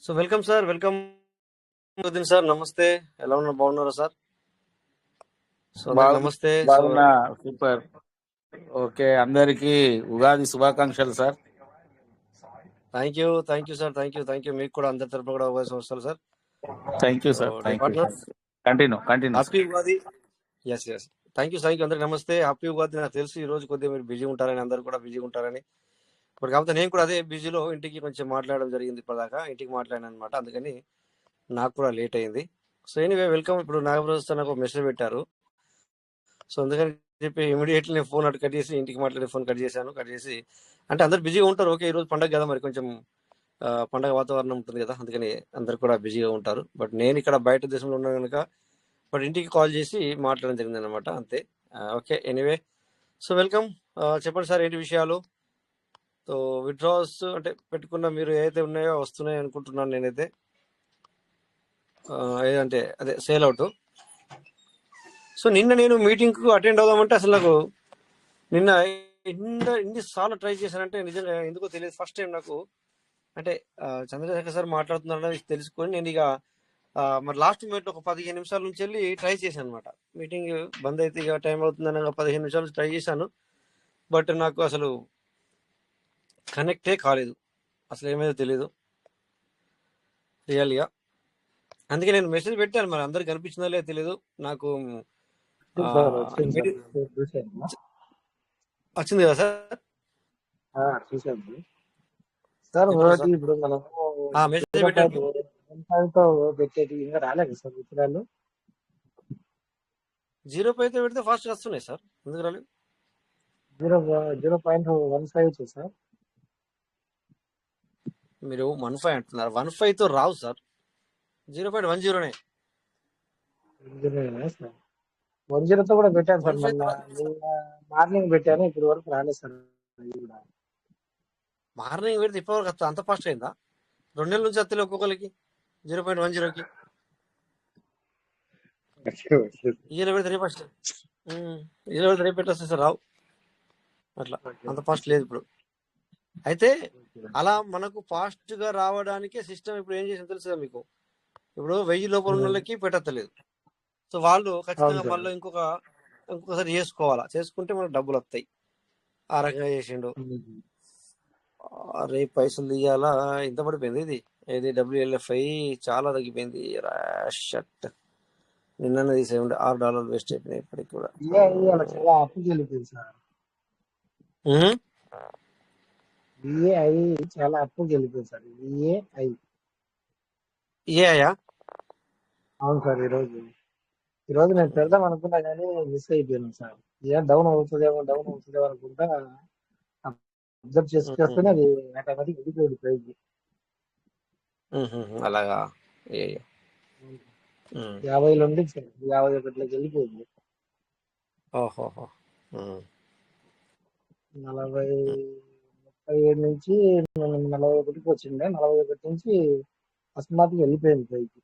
So welcome sir, welcome Uday sir. నమస్తే, ఎలా ఉన్నారు? బాగున్నారా సార్? సో అందరికి బాగున్నా నమస్తే. సో బాగున్నా సూపర్. ఓకే, అందరికి ఉగాది శుభాకాంక్షలు sir. Thank you sir, thank you. మీకు కూడా అందరి తరపున కూడా ఉగాది సంవత్సరాలు sir. Thank you so sir, day thank you. Partner, continue happy sir. Ugadi. Yes. Thank you అందరికి నమస్తే, హ్యాపీ ఉగాది. నాకు తెలుసు ఈ రోజు కొద్దిగా మీరు బిజీ ఉంటారని, అందరు కూడా బిజీగా ఉంటారని. ఇప్పుడు కాకపోతే నేను కూడా అదే బిజీలో ఇంటికి కొంచెం మాట్లాడడం జరిగింది. ఇప్పటిదాకా ఇంటికి మాట్లాడాను అనమాట, అందుకని నాకు కూడా లేట్ అయింది. So anyway welcome. ఇప్పుడు నాగప్రసాద్ నాకు మెసేజ్ పెట్టారు. సో అందుకని చెప్పి ఇమీడియట్లీ నేను ఫోన్ అటు కట్ చేసి ఇంటికి మాట్లాడే ఫోన్ కట్ చేసి అంటే అందరు బిజీగా ఉంటారు. ఓకే, ఈరోజు పండగ కదా, మరి కొంచెం పండగ వాతావరణం ఉంటుంది కదా, అందుకని అందరు కూడా బిజీగా ఉంటారు. బట్ నేను ఇక్కడ బయట దేశంలో ఉన్నాను కనుక బట్ ఇంటికి కాల్ చేసి మాట్లాడడం జరిగింది అనమాట, అంతే. Okay, anyway. So welcome. చెప్పండి సార్, ఏంటి విషయాలు? సో విత్డ్రాస్ అంటే పెట్టుకున్న మీరు ఏదైతే ఉన్నాయో వస్తున్నాయి అనుకుంటున్నాను నేనైతే. ఏదంటే అదే సేల్ అవుట్. సో నిన్న నేను మీటింగ్కు అటెండ్ అవుదామంటే అసలు నాకు నిన్న ఇన్నిసార్లు ట్రై చేశానంటే నిజంగా ఎందుకో తెలియదు. ఫస్ట్ టైం నాకు అంటే చంద్రశేఖర్ సార్ మాట్లాడుతున్నారని తెలుసుకొని నేను ఇక మరి లాస్ట్ మినిట్ ఒక 15 నిమిషాల నుంచి వెళ్ళి ట్రై చేశాను అనమాట. మీటింగ్ బంద్ అయితే ఇక టైం అవుతుందని 15 నిమిషాల నుంచి ట్రై చేశాను. బట్ నాకు అసలు కనెక్టే కాలేదు, అసలు ఏమైందో తెలియదు రియల్గా. అందుకే నేను మెసేజ్ పెట్టాను, మరి అందరికి కనిపించిందో లేదో తెలియదు నాకు. వచ్చింది కదా సార్? చూసాను సార్. చెప్పండి సార్. ఇప్పుడు మనము మెసేజ్ పెట్టాను. పెట్టేది ఇంకా రాలేదు సార్ విత్తనాలు. 0.5 పెడితే ఫాస్ట్ వస్తున్నాయి సార్, ఎందుకు రాలేదు? 0.15 సార్. మీరు 1.5 అంటున్నారు, 1.5 తో రావు సార్, 0.10నే. 10తో కూడా పెట్టాను సార్, 1.5 మొన్న మార్నింగ్ పెట్టాను, ఇప్పుడు వరకు రాలేదు సార్. మార్నింగ్ పెడితే ఇప్పటివరకు అంత ఫాస్ట్ అయిందా? 2 నెలల నుంచి వస్తలే ఒక్కొక్కరికి 0.10కి. ఈయన పెడితే రేపు ఫస్ట్, ఈయన పెడితే రేపు పెట్టేస్తే సార్ రావు, అట్లా అంత ఫాస్ట్ లేదు ఇప్పుడు. అయితే అలా మనకు ఫాస్ట్ గా రావడానికే సిస్టమ్ ఇప్పుడు ఏం చేసిందో తెలుసు మీకు. ఇప్పుడు 1000 లోపల ఉన్న వాళ్ళకి పెట్టలేదు. సో వాళ్ళు ఖచ్చితంగా మళ్ళీ ఇంకొకసారి చేసుకుంటే మనకు డబ్బులు వస్తాయి. ఆ రకంగా చేసిండు. రేపు పైసలు తీయాలా? ఇంత పడిపోయింది ఇది WLFI చాలా తగ్గిపోయింది. షట్, నిన్న తీసేయండి, $6 వేస్ట్ అయిపోయినాయి ఇప్పటికి కూడా. చాలా అప్పుకి వెళ్ళిపోయింది సార్. VAI చాలా అప్పుకి వెళ్ళిపోయింది సార్. ఏయా? అవును సార్. ఈరోజు నేను పెడదాం అనుకున్నా కానీ మిస్ అయిపోయాను సార్. డౌన్ అవుతుందేమో అనుకుంటా అబ్జర్వ్ చేస్తేనే అది ఆటోమేటిక్ వెళ్ళిపోయింది ప్రైజ్. అలాగా? 50లో ఉంది సార్, 51లోకి వెళ్ళిపోయింది. ఓహోహో. 37 నుంచి 41కి వచ్చిండే, 41 నుంచి అస్మాత్తుగా వెళ్ళిపోయింది పైకి.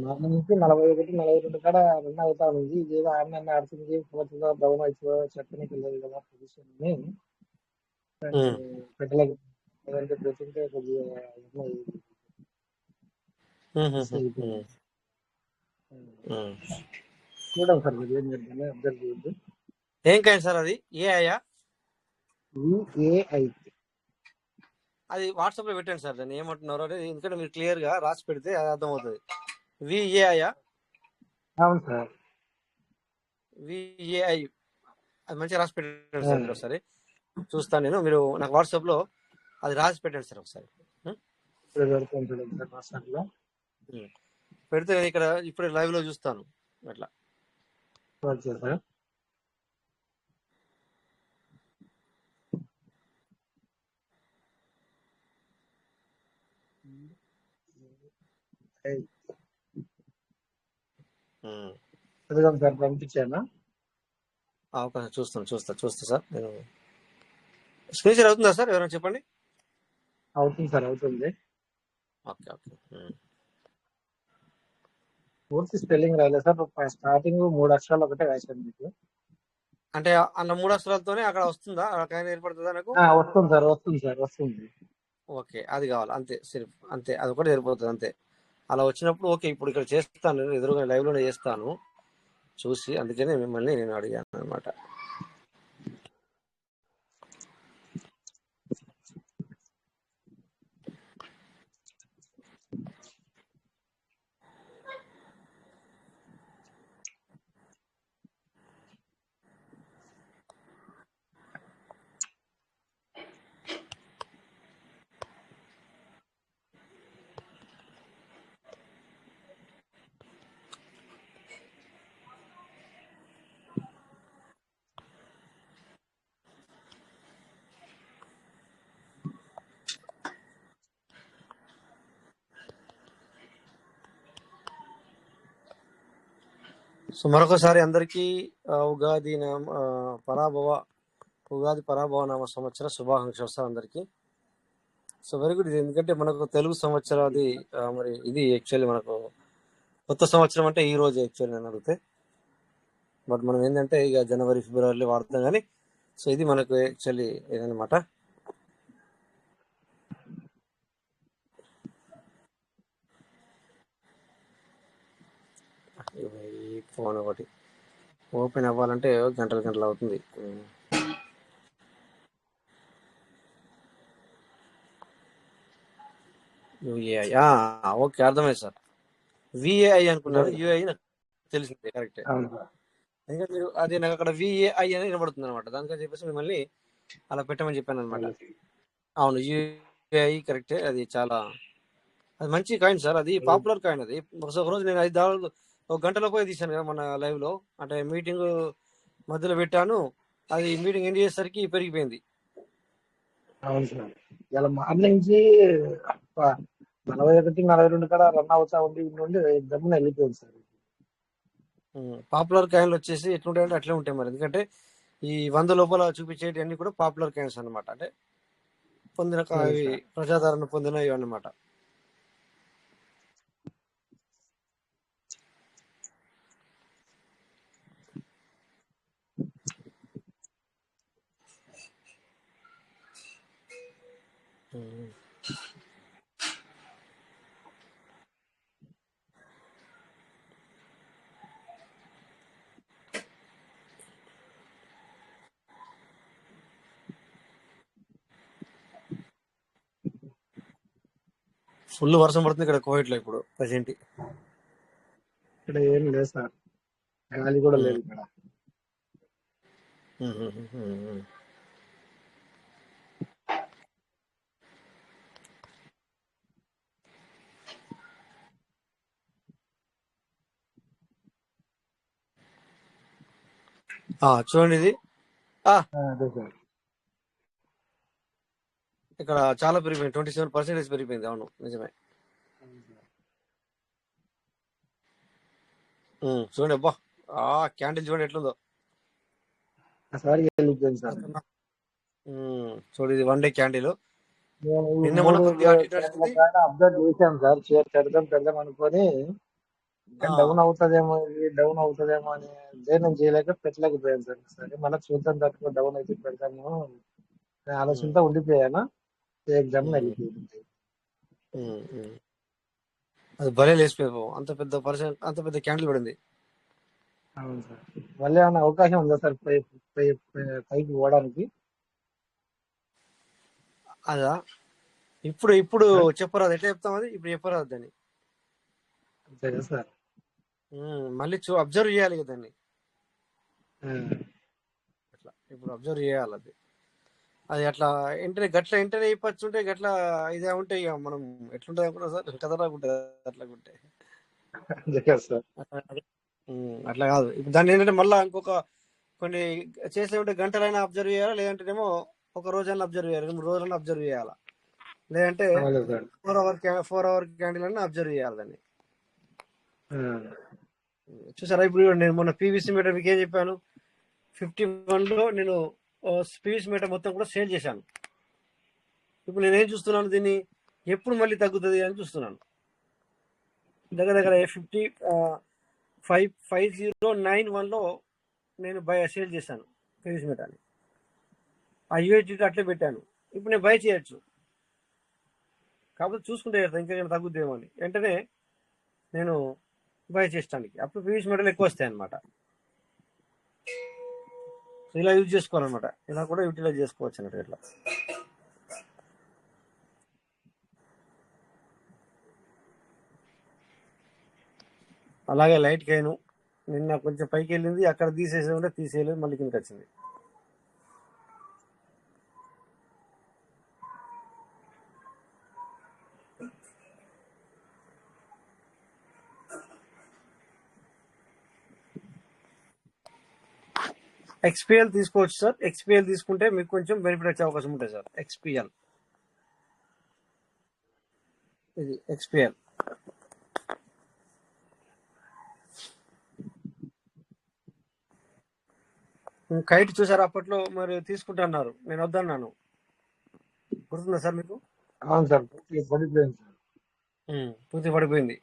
మార్నింగ్ నుంచి 41, 42 కాడ రన్ అవుతా ఉంది. ఇదేదో ఆడిన ఆడుతుంది, పోతుందో డౌన్ అవుతుందో చెప్పడానికి లేదు కదా పొజిషన్ అని పెట్టలేదు. లేదంటే పెట్టింటే కొద్దిగా చూడండి సార్, మీరు ఏం చేద్దామని అబ్జర్వ్ చేయొద్దు. ఏం కాదు సార్, అది ఏఐయా? VAI అది వాట్సాప్ లో పెట్టండి సార్, దాన్ని ఏమంటున్నారో అనేది, ఎందుకంటే మీరు క్లియర్ గా రాసి పెడితే అది అర్థమవుతుంది. VAI? అవును సార్. VAI అది మంచిగా రాసి పెట్టండి సార్, మీరు ఒకసారి చూస్తాను నేను. మీరు నాకు వాట్సాప్ లో అది రాసి పెట్టండి సార్ ఒకసారి. పెడితే నేను ఇక్కడ ఇప్పుడు లైవ్ లో చూస్తాను అట్లా. సార్ పంపించాను. అవకాశం చూస్తా సార్. నేను స్క్రీన్ షేర్ అవుతుందా సార్? ఎవరైనా చెప్పండి. అవుతుంది సార్, అవుతుంది. ఓకే. పూర్తి స్పెల్లింగ్ రాలేదు సార్. స్టార్టింగ్ 3 అక్షరాలు ఒకటే రాశాను మీకు. అంటే అన్న 3 అక్షరాలతోనే అక్కడ వస్తుందా? ఆ కాయిన్ ఏర్పడుతుందా నాకు? వస్తుంది సార్, వస్తుంది సార్, వస్తుంది. ఓకే. అది కావాలి అంతే. సిర్ఫ్ అంతే. అది ఒకటి సరిపోతుంది అంతే. అలా వచ్చినప్పుడు ఓకే. ఇప్పుడు ఇక్కడ చేస్తాను, నేను ఎదురుగా లైవ్లోనే చేస్తాను చూసి, అందుకనే మిమ్మల్ని నేను అడిగాను అనమాట. సో మరొకసారి అందరికీ ఉగాది ఉగాది పరాభవ నామ సంవత్సర శుభాకాంక్షలు సార్ అందరికీ. So very good. ఇది ఎందుకంటే మనకు తెలుగు సంవత్సరాది మరి ఇది యాక్చువల్లీ మనకు కొత్త సంవత్సరం అంటే ఈ రోజు యాక్చువల్లీ నేను అడిగితే, బట్ మనం ఏంటంటే ఇక జనవరి ఫిబ్రవరిలో వాడుతాం కానీ, సో ఇది మనకు యాక్చువల్లీ ఏదన్నమాట. ఈ ఫోన్ ఒకటి ఓపెన్ అవ్వాలంటే గంటలు అవుతుంది. యూఏఐ ఓకే, అర్థమైంది సార్. విఏఐ అనుకున్నాను, యూఐ నాకు తెలిసింది. కరెక్టే. ఎందుకంటే మీరు అది నాకు అక్కడ విఏఐ అని వినబడుతుంది అనమాట. దానికని చెప్పేసి మిమ్మల్ని అలా పెట్టమని చెప్పాను అనమాట. అవును, యూఏఐ కరెక్టే. అది చాలా అది మంచి కాయిన్ సార్, అది పాపులర్ కాయిన్. అది ఒక రోజు నేను 5 డాలర్లు ఒక గంటలో పోయి తీసాను కదా మన లైవ్ లో, అంటే మీటింగ్ మధ్యలో పెట్టాను. అది మీటింగ్ ఎండ్ చేసేసరికి పెరిగిపోయింది. అవును సార్, ఇలా మార్నింగ్ నుంచి 41, 42 కాడ రన్ అవుతా ఉండి దమ్మున వెళ్ళిపోయింది సార్. పాపులర్ కాయిన్లు వచ్చేసి ఎట్లుంటాయంటే అట్లే ఉంటాయి మరి. ఎందుకంటే ఈ 100 లోపల చూపించేటి అన్ని కూడా పాపులర్ కాయిన్స్ అనమాట. అంటే పొందిన ప్రజాదరణ పొందినవి అన్నమాట. ఫుల్ వర్షం పడుతుంది ఇక్కడ కోవిడ్ లో ఇప్పుడు ప్రెసెంట్. ఇక్కడ ఏం లేదు సార్, గాలి కూడా లేదు ఇక్కడ. చూడండి ఇది అదే సార్, ఇక్కడ చాలా పెరిగిపోయింది, 27% పెరిగిపోయింది. అవును నిజమే. చూడండి అబ్బా, క్యాండిల్ చూడండి ఎట్లుందో సార్ వెళ్ళిపోయింది సార్. చూడు, ఇది 1 డే క్యాండిల్. నిన్న అబ్జర్వ్ చేశాను సార్, పెడదాం అనుకొని డౌన్ అవుతుందేమో అని ధైర్యం చేయలేక పెట్టలేకపోయాను సార్. సరే మళ్ళీ చూద్దాం, తక్కువ డౌన్ అయితే పెడతాము నేను ఆలోచనతో ఉండిపోయాను. ఎగ్జామ్ వెళ్ళిపోయింది. అది భలే లేచిపోయి అంత పెద్ద క్యాండిల్ పడింది. అవును సార్, మళ్ళీ ఏమైనా అవకాశం ఉందా సార్ పైకి పోవడానికి? అదా ఇప్పుడు చెప్పరాదు, ఎట్లా చెప్తాం అది ఇప్పుడు చెప్పరాదు దాన్ని. అంతే కదా సార్, మళ్ళీ అబ్జర్వ్ చేయాలి కదా దాన్ని. అట్లా ఇప్పుడు అబ్జర్వ్ చేయాలి అది అట్లా ఎంటర్ అయిపోతుంటే గట్లా ఇదే ఉంటే ఇక మనం ఎట్లుంటది అనుకున్నా సార్, కథలాగుంటుంది అట్లాగుంటే. అట్లా కాదు. ఇప్పుడు దాన్ని ఏంటంటే మళ్ళీ ఇంకొక కొన్ని చేసే ఉంటే గంటలైనా అబ్జర్వ్ చేయాలి, లేదంటేనేమో ఒక రోజైనా అబ్జర్వ్ చేయాలి, 2 రోజులైనా అబ్జర్వ్ చేయాలి, లేదంటే 4 అవర్ క్యాండిల్ అయినా అబ్జర్వ్ చేయాలి దాన్ని. చూసారా ఇప్పుడు నేను మొన్న పీవీసీ మీటర్ మీకు ఏం చెప్పాను, 51 లో నేను పీవీసీ మీటర్ మొత్తం కూడా సేల్ చేశాను. ఇప్పుడు నేనేం చూస్తున్నాను, దీన్ని ఎప్పుడు మళ్ళీ తగ్గుతుంది అని చూస్తున్నాను. దగ్గర 50,5091 లో నేను సేల్ చేశాను. ఫినిష్ పెట్టాలి. ఆ యూఎస్డి అట్లే పెట్టాను. ఇప్పుడు నేను బై చేయొచ్చు, కాకపోతే చూసుకుంటే ఇంకా ఏమైనా తగ్గుద్దేమో అని వెంటనే నేను బై చేసడానికి అప్పుడు ఫినిష్ మెటల్ ఎక్కువ వస్తాయి అనమాట. సో ఇలా యూజ్ చేసుకోవాలన్నమాట. ఇలా కూడా యూటిలైజ్ చేసుకోవచ్చు అన్నట్టు. ఇట్లా అలాగే లైట్ కైను నిన్న కొంచెం పైకి వెళ్ళింది, అక్కడ తీసేసి ఉంటే తీసేయలేదు, మళ్ళీ కిందకి వచ్చింది. ఎక్స్పిఎల్ తీసుకోవచ్చు సార్. ఎక్స్పిఎల్ తీసుకుంటే మీకు కొంచెం బెనిఫిట్ వచ్చే అవకాశం ఉంటుంది సార్. ఎక్స్పిఎల్, ఇది ఎక్స్పిఎల్. కైట్ చూసారు అప్పట్లో, మరి తీసుకుంటున్నారు, నేను వద్దన్నాను. గుర్తుందా సార్ మీకు? అవును సార్, పూర్తిగా పడిపోయింది సార్. పూర్తి పడిపోయింది.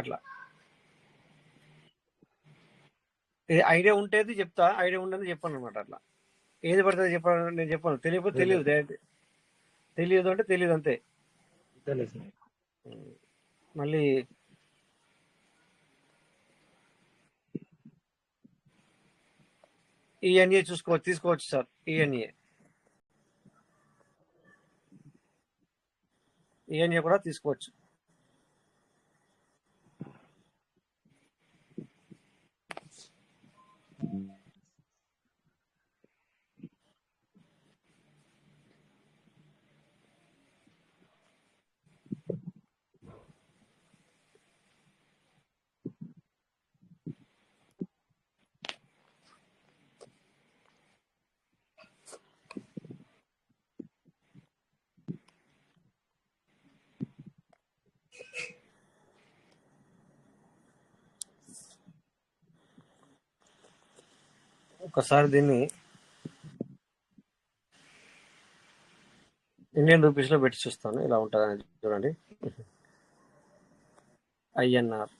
అట్లా ఐడియా ఉంటేది చెప్తా, ఐడియా ఉండేది చెప్పాను అనమాట. అట్లా ఏది పడుతుంది చెప్పాను, నేను చెప్పాను. తెలియకపోతే తెలియదు, తెలియదు అంటే తెలియదు అంతే. తెలియదు సార్. మళ్ళీ ఈఎన్ఏ తీసుకోవచ్చు సార్. ఈఎన్ఏ కూడా తీసుకోవచ్చు. ఒకసారి దీన్ని ఇండియన్ రూపీస్ లో పెట్టి చూస్తాను, ఇలా ఉంటుంది చూడండి. ఐఎన్ఆర్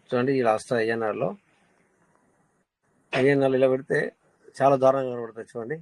చూడండి, ఇలా వస్తుంది. ఐఎన్ఆర్ ఇలా పెడితే చాలా దారుణంగా కనబడుతుంది చూడండి.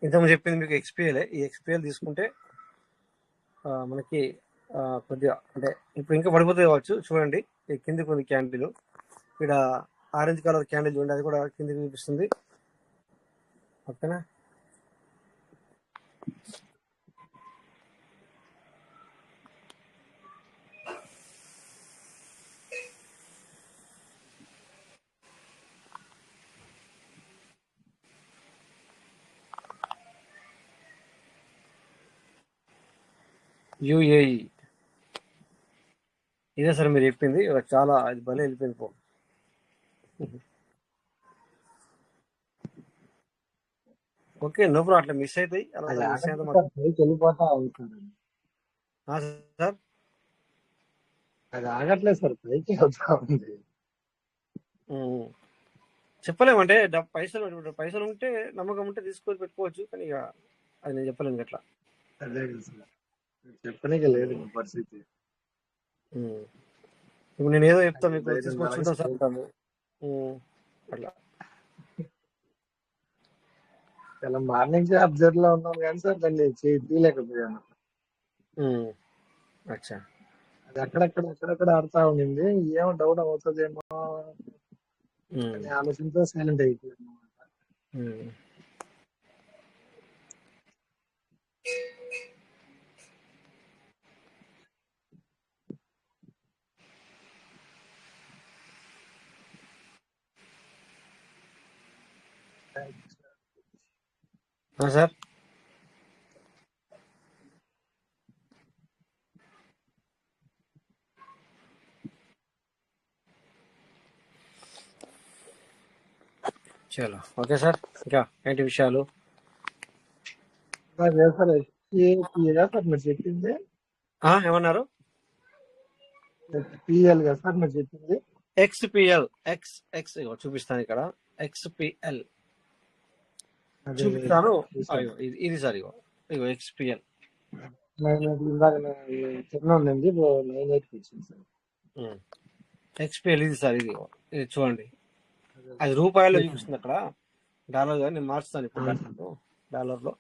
ఇంతకుముందు చెప్పింది మీకు ఎక్స్పిఎల్. ఈ ఎక్స్పిఎల్ తీసుకుంటే మనకి కొద్దిగా అంటే ఇప్పుడు ఇంకా పడిపోతే కావచ్చు. చూడండి, ఈ కిందికి ఉంది క్యాండిల్, ఇక్కడ ఆరెంజ్ కలర్ క్యాండిల్ చూడండి, అది కూడా కిందికి చూపిస్తుంది. ఓకేనా? యుఏఈ ఇదే సార్ మీరు చెప్పింది. చాలా అది భలే వెళ్ళిపోయింది పో. Okay, no problem. అట్లా మిస్ అవుతాయి, అలా అది మిస్ ఆగట్లేదు అయితే సార్, పైకి వెళ్ళిపోతా అవుతుంది. సార్ అది ఆగట్లేదు సార్, పైకి అవుతా ఉంది. చెప్పలేమంటే పైసలు ఉంటే, నమ్మకం ఉంటే తీసుకొని పెట్టుకోవచ్చు, కానీ ఇక అది నేను చెప్పలేను అట్లా. అదే కదా సార్, చెప్పనీకి లేదు ఇంకా పరిస్థితి. ఇప్పుడు నేను ఏదో చెప్తాను మీకు, బయట తీసుకొని ఉండాలని చూద్దాం సార్ అంటాను. అట్లా చాలా మార్నింగ్ అబ్జర్వ్ లో ఉన్నాను కానీ సార్, దాన్ని తీయలేకపోయాను. అచ్చా. అది అక్కడక్కడ ఆడుతా ఉండింది. ఏమో డౌన్ అవుతుందేమో అనే ఆలోచనతో సైలెంట్ అయిపోయాను అనమాట. సార్ చలో ఓకే సార్. ఇంకా ఏంటి విషయాలు? సార్ సార్ మీరు చెప్పింది ఏమన్నారు? పిఎల్ కదా సార్ మీరు చెప్పింది? ఎక్స్పిఎల్ ఇగో చూపిస్తాను ఇక్కడ. ఎక్స్పిఎల్ అదే చూపిస్తాను. సార్ అయ్యో ఇది సార్, ఇగో ఎక్స్పిఎల్. ఇందాక చిన్న ఉందండి, 98 వచ్చింది సార్. ఎక్స్పిఎల్ ఇది సార్, ఇది చూడండి. అది రూపాయల్లో చూపిస్తుంది అక్కడ, డాలర్ కానీ నేను మార్చుతాను ఇప్పుడు డాలర్లో.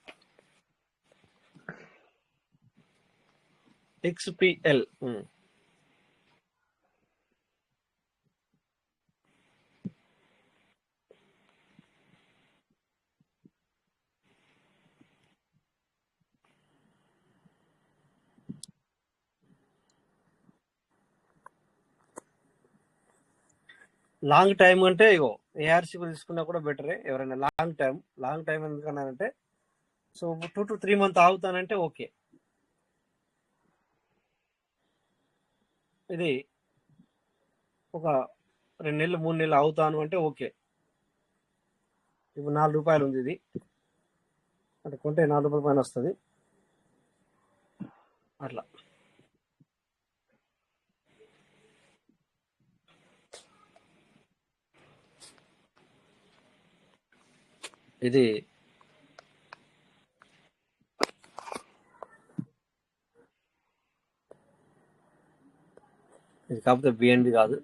ఎక్స్పిఎల్ లాంగ్ టైం అంటే ఇగో ఏఆర్సీ తీసుకున్నా కూడా బెటరే. ఎవరైనా లాంగ్ టైం ఎందుకన్నానంటే, సో 2 to 3 months ఆగుతానంటే ఓకే. ఇది ఒక 2 నెలలు 3 నెలలు అవుతాను అంటే ఓకే. ఇప్పుడు ₹4 ఉంది ఇది, అంటే కొంటే ₹4 పైన వస్తుంది అట్లా. ఇది కాకపోతే బిఎన్బి కాదు.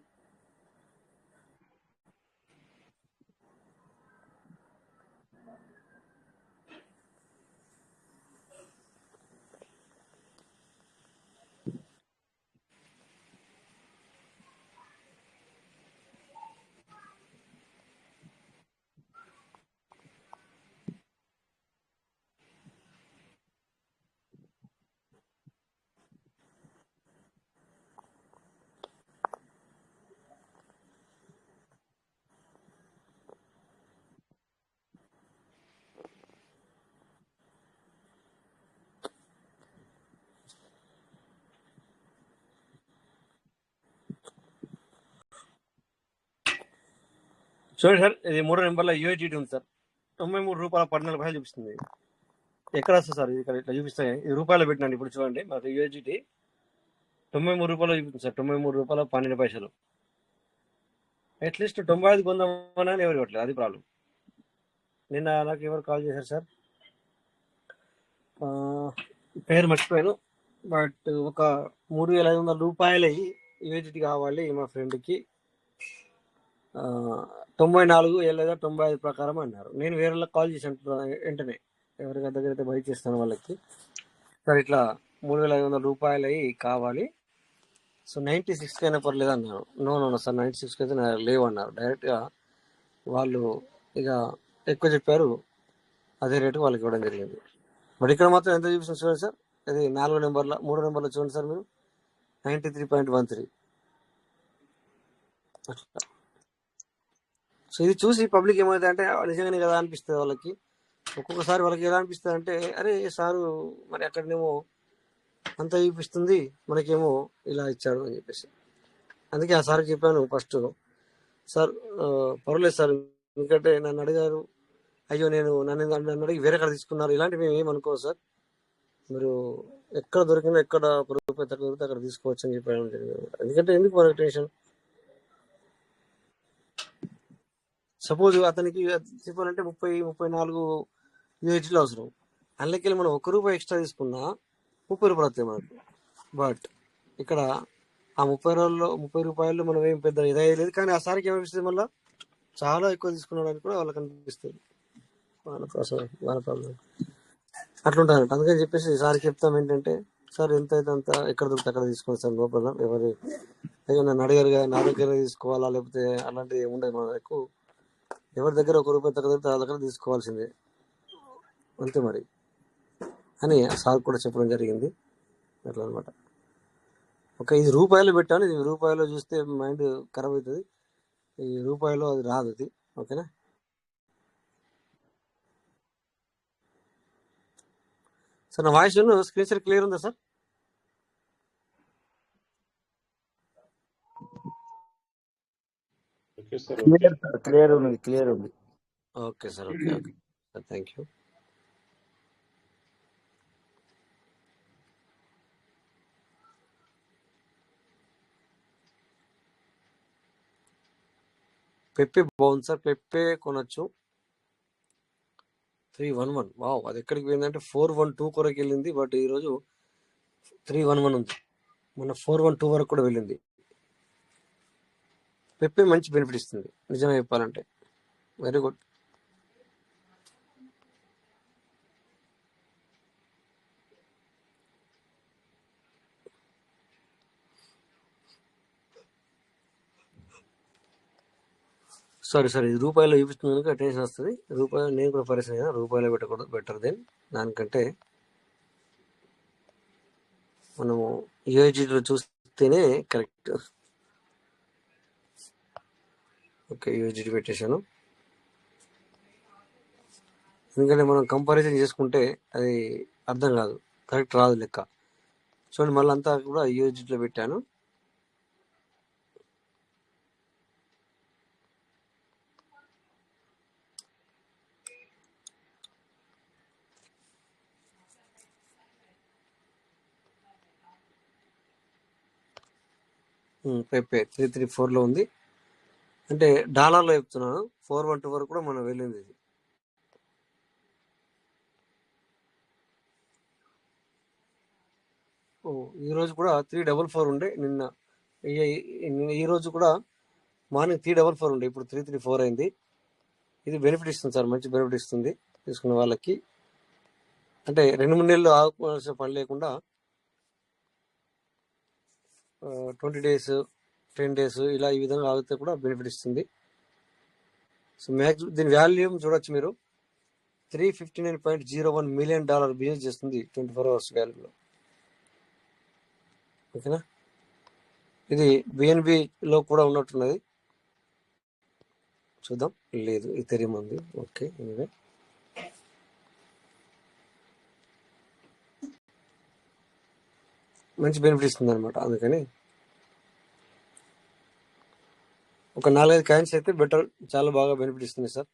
చూడండి సార్, ఇది 3 నెంబర్ల యూఐటీటీ ఉంది సార్. ₹93.14 చూపిస్తుంది. ఎక్కడ వస్తుంది సార్? ఇది ఇక్కడ ఇట్లా చూపిస్తాయి. ఇది రూపాయలు పెట్టినండి. ఇప్పుడు చూడండి, మాకు యూఐటీటీ ₹93 చూపిస్తుంది సార్. ₹93.12. అట్లీస్ట్ 95 కొందామని ఎవరు ఇవ్వట్లేదు, అది ప్రాబ్లం. నిన్న నాకు ఎవరు కాల్ చేశారు సార్, పేరు మర్చిపోయాను, బట్ ఒక ₹3,500 యూఐటీటీ కావాలి మా ఫ్రెండ్కి. 94 లేదా 95 ప్రకారం అన్నారు. నేను వేరే వాళ్ళకి కాల్ చేసి అంటున్నాను వెంటనే, ఎవరి దగ్గర అయితే బై చేస్తాను వాళ్ళకి, సార్ ఇట్లా ₹3,500 కావాలి, సో 96 అయినా పర్లేదు అన్నారు. నో సార్, 96 అయితే లేవు అన్నారు డైరెక్ట్గా. వాళ్ళు ఇక ఎక్కువ చెప్పారు, అదే రేటు వాళ్ళకి ఇవ్వడం జరిగింది. బట్ ఇక్కడ మాత్రం ఎంత చూపిస్తుంది చూడండి సార్, ఇది 3 నెంబర్లో చూడండి సార్ మీరు, 93.13 అట్లా. సో ఇది చూసి పబ్లిక్ ఏమవుతుంది అంటే, నిజంగానే కదా అనిపిస్తుంది వాళ్ళకి. ఒక్కొక్కసారి వాళ్ళకి ఎలా అనిపిస్తుంది అంటే, అరే సారు మరి అక్కడనేమో అంత చూపిస్తుంది, మనకేమో ఇలా ఇచ్చాడు అని చెప్పేసి. అందుకే ఆ సార్కి చెప్పాను ఫస్ట్, సార్ పర్వాలేదు సార్, ఎందుకంటే నన్ను అడిగారు, అయ్యో నన్ను అడిగి వేరే కాడ తీసుకున్నారు, ఇలాంటివి మేము ఏమనుకోవు సార్, మీరు ఎక్కడ దొరికినా, ఎక్కడ రూపాయి తక్కువ దొరికితే అక్కడ తీసుకోవచ్చు అని చెప్పాను. ఎందుకంటే ఎందుకు మనకు టెన్షన్. సపోజ్ అతనికి చెప్పాలంటే 34 యూహెచ్లు అవసరం, అందులోకి మనం ₹1 ఎక్స్ట్రా తీసుకున్నా ₹30 వస్తాయి మనకు. బట్ ఇక్కడ ఆ ₹30 మనం ఏం పెద్ద ఇదయ్యలేదు, కానీ ఆ సారికి ఏమనిపిస్తుంది, మళ్ళీ చాలా ఎక్కువ తీసుకున్నాడని కూడా వాళ్ళకి అనిపిస్తుంది. వాళ్ళ ప్రాబ్లం అట్లుంటారంట. అందుకని చెప్పేసి సార్కి చెప్తాం ఏంటంటే, సార్ ఎంత అయితే అంత, ఎక్కడ దొరికితే అక్కడ తీసుకోవాలి సార్, లోపల ఎవరు అయ్యో నన్ను అడిగారు కదా, నా దగ్గర తీసుకోవాలా లేకపోతే అలాంటివి ఏముండదు మన దగ్గర. ఎవరి దగ్గర ₹1 తక్కువ దొరికితే వాళ్ళ దగ్గర తీసుకోవాల్సిందే, అంతే మరి అని సార్ కూడా చెప్పడం జరిగింది. అట్లా అనమాట. ఓకే, ఇది రూపాయలు పెట్టాను, ఇది రూపాయలు చూస్తే మైండ్ ఖరాబ్ అవుతుంది, ఈ రూపాయలు అది రాదు అది. ఓకేనా సార్? నా వాయిస్ స్క్రీన్ షేర్ క్లియర్ ఉందా సార్? క్లియర్ ఉంది. Okay sir. Okay. Okay. Thank you. Pepe బాగుంది సార్. పెప్పే కొనొచ్చు. 311 వావ్! అది ఎక్కడికి పోయిందంటే 412 కొరకు వెళ్ళింది. బట్ ఈరోజు 311 ఉంది. మొన్న 412 వరకు కూడా వెళ్ళింది. పెప్పే మంచి బెనిఫిట్ ఇస్తుంది నిజంగా చెప్పాలంటే. Very good. సారీ సార్, ఇది రూపాయలు చూపిస్తున్నందుకు అటెన్షన్ వస్తుంది. రూపాయలు నేను కూడా పరిశ్రమ అయినా రూపాయలు పెట్టకూడదు, బెటర్ దెన్ దానికంటే మనము యూఎస్డీలో చూస్తేనే కరెక్ట్. ఓకే, యూఎస్డీ పెట్టేశాను. ఎందుకంటే మనం కంపారిజన్ చేసుకుంటే అది అర్థం కాదు, కరెక్ట్ రాదు లెక్క. చూడండి, మళ్ళీ అంతా కూడా యూఎస్డీలో పెట్టాను. పెప్పే 334లో ఉంది. అంటే డాలర్లో చెప్తున్నాను. 412 వరకు కూడా మనం వెళ్ళింది ఇది. ఈ రోజు కూడా 344 ఉండే నిన్న. ఈ రోజు కూడా మార్నింగ్ 344 ఉండే, ఇప్పుడు 334 అయింది. ఇది బెనిఫిట్ ఇస్తుంది సార్, మంచి బెనిఫిట్ ఇస్తుంది తీసుకున్న వాళ్ళకి. అంటే 2-3 నెలలు ఆగుకోవాల్సిన పని లేకుండా 20 days 10 days ఇలా ఈ విధంగా ఆగితే కూడా బెనిఫిట్ ఇస్తుంది. సో మ్యాక్సిమం దీని వాల్యూమ్ చూడొచ్చు మీరు. $359.01 మిలియన్ బిజినెస్ చేస్తుంది 24 hours వాల్యూలో. ఓకేనా. ఇది బిఎన్బిలో కూడా ఉన్నట్టున్నది, చూద్దాం. లేదు, ఇథెరియం ఉంది. ఓకే, ఎనివే మంచి బెనిఫిట్ ఇస్తుంది అనమాట. అందుకని ఒక 4-5 కాయిన్స్ అయితే బెటర్, చాలా బాగా బెనిఫిట్ ఇస్తుంది సార్.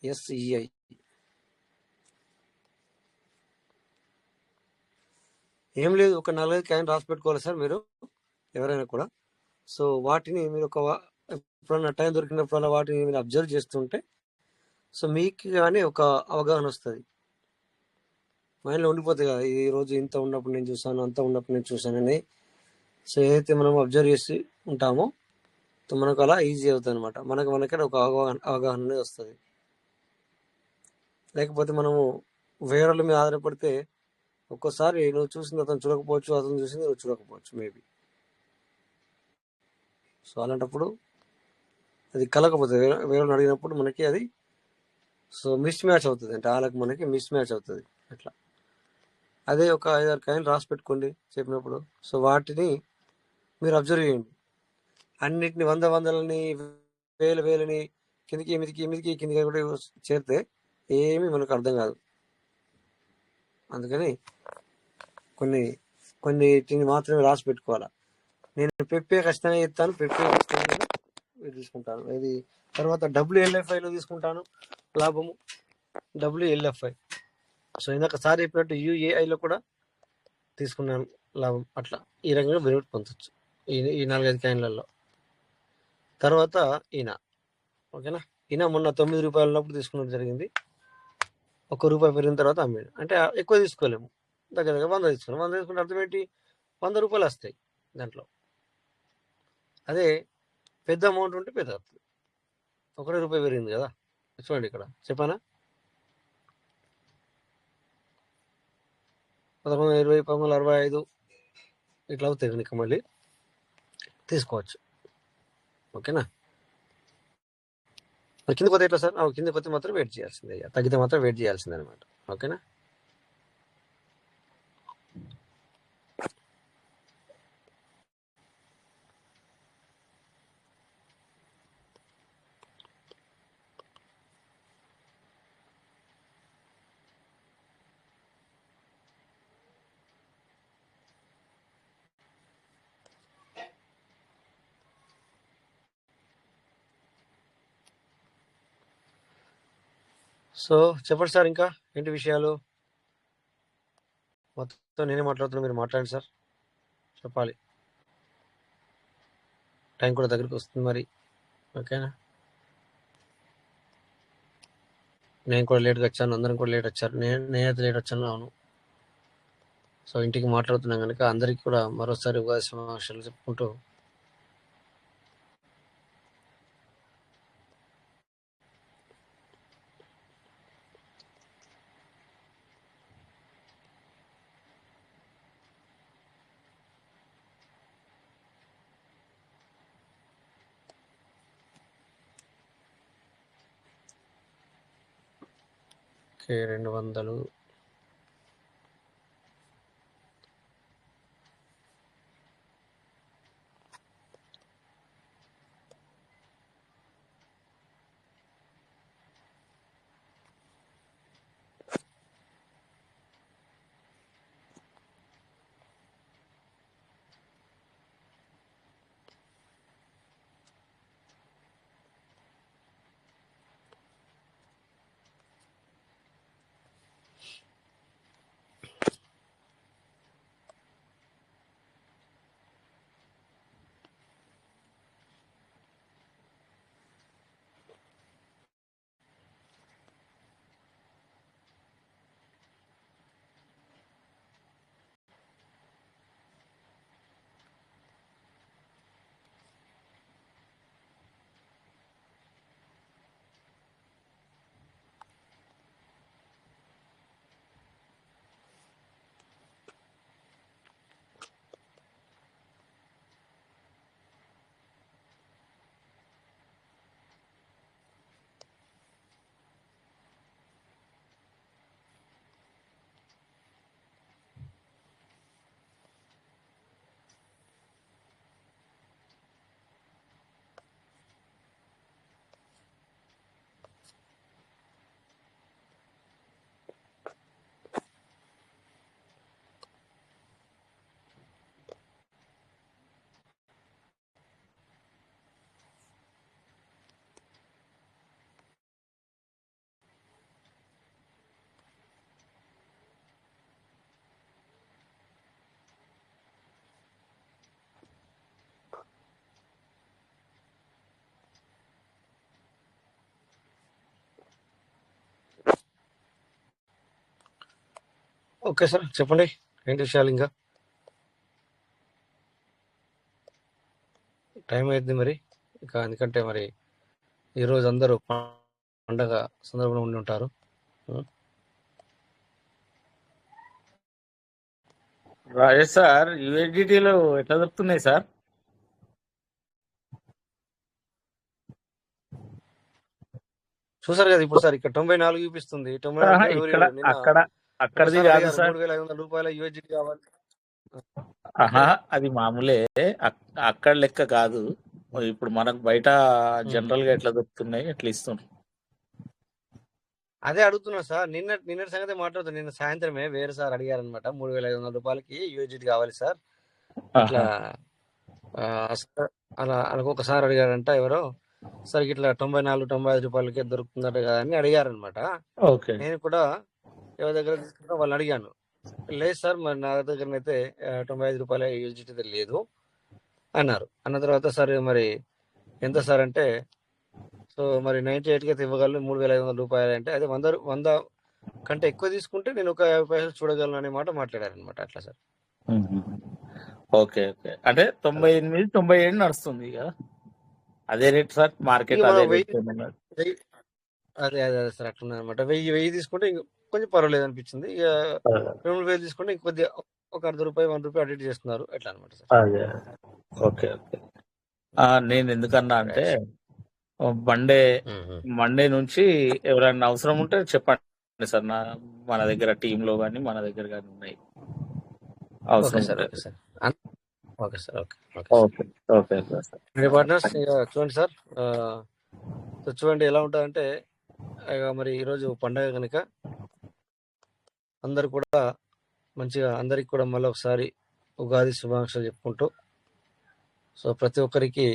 ఎస్ఈఐ ఏం లేదు, ఒక 4-5 కాయిన్ రాసి పెట్టుకోవాలి సార్ మీరు ఎవరైనా కూడా. సో వాటిని మీరు ఎప్పుడన్నా టైం దొరికినప్పుడు వాటిని మీరు అబ్జర్వ్ చేస్తుంటే సో మీకు కానీ ఒక అవగాహన వస్తుంది, మైండ్లో ఉండిపోతుంది కదా. ఈ రోజు ఇంత ఉన్నప్పుడు నేను చూసాను, అంత ఉన్నప్పుడు నేను చూసానని. సో ఏదైతే మనం అబ్జర్వ్ చేసి ఉంటామో సో మనకు అలా ఈజీ అవుతుంది అనమాట. మనకే ఒక అవగాహన అనేది వస్తుంది. లేకపోతే మనము వేరే మీద ఆధారపడితే ఒక్కోసారి నువ్వు చూసింది అతను చూడకపోవచ్చు, అతను చూసింది నువ్వు చూడకపోవచ్చు మేబీ. సో అలాంటప్పుడు అది కలగకపోతుంది, వేరే అడిగినప్పుడు మనకి అది సో మిస్ మ్యాచ్ అవుతుంది, అంటే వాళ్ళకి మనకి మిస్ మ్యాచ్ అవుతుంది. అట్లా అదే ఒక 5-6 కాయిన్ రాసి పెట్టుకోండి చెప్పినప్పుడు. సో వాటిని మీరు అబ్జర్వ్ చేయండి. అన్నిటిని వందలని వేలని కిందికి కూడా చేరితే ఏమీ మనకు అర్థం కాదు. అందుకని కొన్నిటిని మాత్రమే రాసి పెట్టుకోవాలా. నేను పెప్పే ఖచ్చితంగా చెప్తాను, పెప్పే ఖచ్చితంగా తీసుకుంటాను. ఇది తర్వాత WLFIలో తీసుకుంటాను లాభము, WLFI. సో ఇందాక సార్ చెప్పినట్టు UAIలో కూడా తీసుకున్నాను లాభం. అట్లా ఈ రకంగా బెనిఫిట్ పొందొచ్చు ఈ 4-5 కాయిన్లలో. తర్వాత ఈయన, ఓకేనా. ఈయన మొన్న 9 రూపాయలు ఉన్నప్పుడు తీసుకున్నట్టు జరిగింది. ₹1 పెరిగిన తర్వాత అమ్మాడు. అంటే ఎక్కువ తీసుకోలేము, దగ్గర 100 తీసుకున్నాం. 100 తీసుకుంటే అర్థం ఏంటి, ₹100 వస్తాయి దాంట్లో. అదే పెద్ద అమౌంట్ ఉంటే పెద్ద వస్తుంది. ₹1 పెరిగింది కదా, చూడండి ఇక్కడ చెప్పానా. 11, 20, 13, 65 ఇట్లా అవుతాయి నీకు, మళ్ళీ తీసుకోవచ్చు. ఓకేనా. కిందకి పోతే ఎట్లా సార్? కిందకి పోతే మాత్రం వెయిట్ చేయాల్సిందే, తగ్గితే మాత్రం వెయిట్ చేయాల్సిందే అనమాట. ఓకేనా? సో చెప్పండి సార్, ఇంకా ఏంటి విషయాలు? మొత్తం నేనే మాట్లాడుతున్నా, మీరు మాట్లాడండి సార్, చెప్పాలి. టైం కూడా దగ్గరికి వస్తుంది మరి. ఓకేనా? నేను కూడా లేట్గా వచ్చాను, అందరం కూడా లేట్ వచ్చారు. నేనైతే లేట్ వచ్చాను. అవును. సో ఇంటికి మాట్లాడుతున్నాం కనుక అందరికీ కూడా మరోసారి ఉగాది శుభాకాంక్షలు చెప్పుకుంటూ ఓకే 200 ఓకే సార్, చెప్పండి ఏంటి విషయాలు? ఇంకా టైం అయింది మరి, ఇంకా ఎందుకంటే మరి ఈరోజు అందరూ పండగ సందర్భంలో ఉండి ఉంటారు. రాజేష్ సార్, యూఎస్డిటీలో ఎట్లా దొరుకుతున్నాయి సార్? చూసారు కదా ఇప్పుడు సార్, ఇక్కడ 94 చూపిస్తుంది. 94 ఇక్కడ నిన్న అక్కడది ఒకసారి కాదు అడిగారు, సార్. 3,500 రూపాయల యూఎస్డి కావాలి. ఆహా, అది మామూలే. అక్కడ లెక్క కాదు. ఇప్పుడు మనకు బయట జనరల్ గా ఎట్లా దొరుకుతున్నాయి ఎట్లా ఇస్తున్నారు? అదే అడుగుతున్నా సార్, నిన్నటి సంగతి మాట్లాడుతున్నా. నిన్న సాయంత్రమే వేరే సార్ అడిగారనమాట, 3,500 రూపాయలకి యూఎస్డి కావాలి సార్, ఇట్లా అలా ఒకసారి అడిగారంట ఎవరో, సార్ ఇట్లా 94, 95 రూపాయలకే దొరుకుతుందట కదా అని అడిగారనమాట. నేను కూడా ఎవరి దగ్గర తీసుకుంటా వాళ్ళని అడిగాను. లేదు సార్, మరి నా దగ్గరనైతే 95 రూపాయల యూఎస్డి లేదు అన్నారు. అన్న తర్వాత సరే మరి ఎంత సార్ అంటే, సో మరి 98కి అయితే ఇవ్వగలను, 3,500 రూపాయలు అంటే, అదే 100 కంటే ఎక్కువ తీసుకుంటే నేను ఒక 50 పైసలు చూడగలను అనే మాట మాట్లాడారనమాట. అట్లా సార్. ఓకే ఓకే, అంటే 98, 97 నడుస్తుంది కదా, అదే రేట్ సార్. మార్కెట్ అదే రేట్. అదే సార్, అట్లా అనమాట. 1000 తీసుకుంటే కొంచెం పర్వాలేదు అనిపించింది. ఇక 2,000 తీసుకుంటే ఇంకొద్దిగా ఒక ₹1 రూపాయి అటు ఇటు చేస్తున్నారు, ఎట్లా అనమాట సార్. అదే ఓకే ఓకే. నేను ఎందుకన్నా అంటే మండే ఉమ్, ఉమ్. మండే నుంచి ఎవరైనా అవసరం ఉంటే చెప్పండి సార్. మన దగ్గర టీంలో కానీ మన దగ్గర కానీ ఉన్నాయి ఓకే అవసరం సార్, ఉంటే. Okay sir. Okay sir, okay okay sir. Okay okay sir. మీ పార్ట్నర్స్ ఇక చూడండి సార్, సో చూడండి ఎలా ఉంటుందంటే, ఇక మరి ఈరోజు పండగ కనుక అందరు కూడా మంచిగా, అందరికి కూడా మళ్ళీ ఒకసారి ఉగాది శుభాకాంక్షలు చెప్పుకుంటూ, సో ప్రతి ఒక్కరికి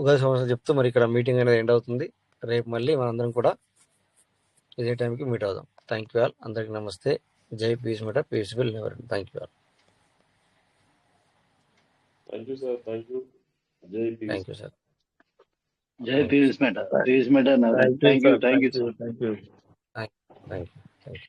ఉగాది శుభాకాంక్షలు చెప్తూ మరి ఇక్కడ మీటింగ్ అనేది ఎండ్ అవుతుంది. రేపు మళ్ళీ మనందరం కూడా ఇదే టైంకి మీట్ అవుదాం. Thank you all. అందరికీ నమస్తే. జై పీస్ మీట, peace will never. Thank you all. Thank you sir. Thank you. జై పీస్. Thank you sir. జై పీస్ మేట. పీస్ మేట. Thank you thank you. Sir. Thank you thank you sir. Thank you. Thank you.